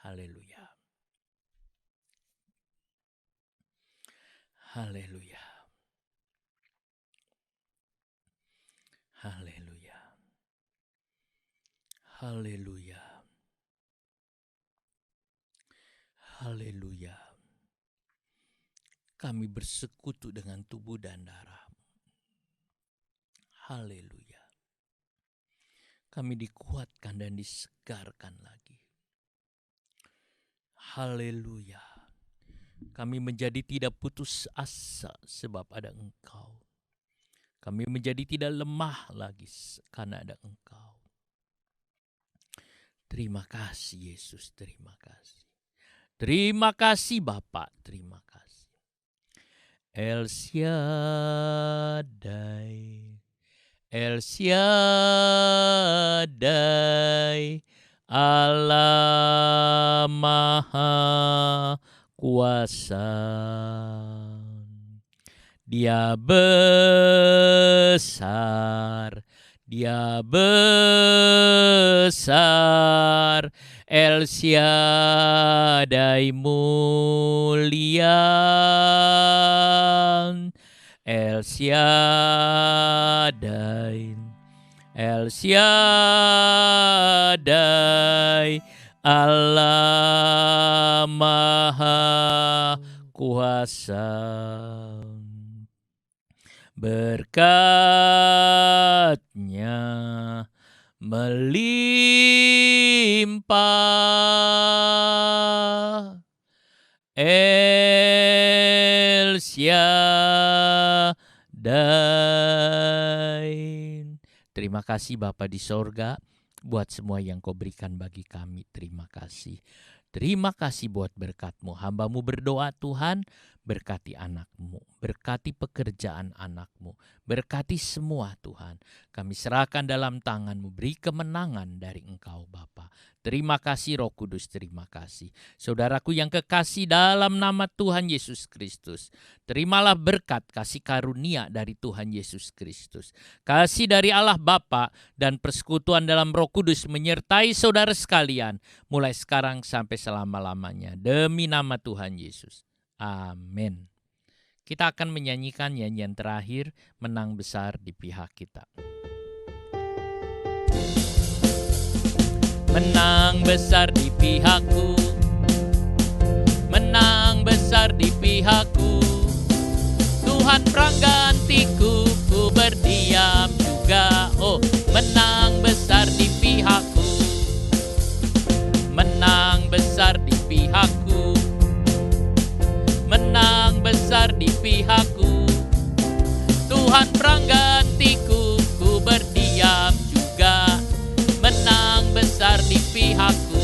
Haleluya. Haleluya. Haleluya. Haleluya. Haleluya. Kami bersekutu dengan tubuh dan darah. Haleluya. Kami dikuatkan dan disegarkan lagi. Haleluya. Kami menjadi tidak putus asa sebab ada Engkau. Kami menjadi tidak lemah lagi karena ada Engkau. Terima kasih Yesus, terima kasih. Terima kasih Bapa, terima kasih. El Shaddai, El Shaddai, Allah Maha Kuasa. Dia besar, Dia besar, El Shaddai mulia, El Shaddai, El Shaddai, Allah Maha Kuasa. Berkat-Nya melimpah, El Shaddai. Terima kasih Bapa di sorga buat semua yang Kau berikan bagi kami. Terima kasih. Terima kasih buat berkat-Mu. Hamba-Mu berdoa Tuhan, berkati anak-Mu, berkati pekerjaan anak-Mu, berkati semua Tuhan. Kami serahkan dalam tangan-Mu, beri kemenangan dari Engkau Bapa. Terima kasih Roh Kudus, terima kasih. Saudaraku yang kekasih dalam nama Tuhan Yesus Kristus, terimalah berkat kasih karunia dari Tuhan Yesus Kristus. Kasih dari Allah Bapa dan persekutuan dalam Roh Kudus menyertai saudara sekalian, mulai sekarang sampai selama-lamanya. Demi nama Tuhan Yesus. Amin. Kita akan menyanyikan nyanyian terakhir, Menang Besar di Pihak Kita. Menang besar di pihakku, menang besar di pihakku. Tuhan penggantiku, ku berdiam juga. Oh, menang besar di pihakku, menang besar di pihakku, menang besar di pihakku. Tuhan penggantiku, ku berdiam juga. Menang besar di pihakku,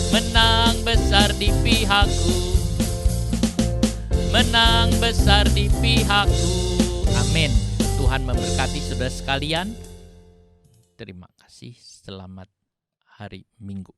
menang besar di pihakku, menang besar di pihakku. Amin. Tuhan memberkati saudara sekalian. Terima kasih. Selamat hari Minggu.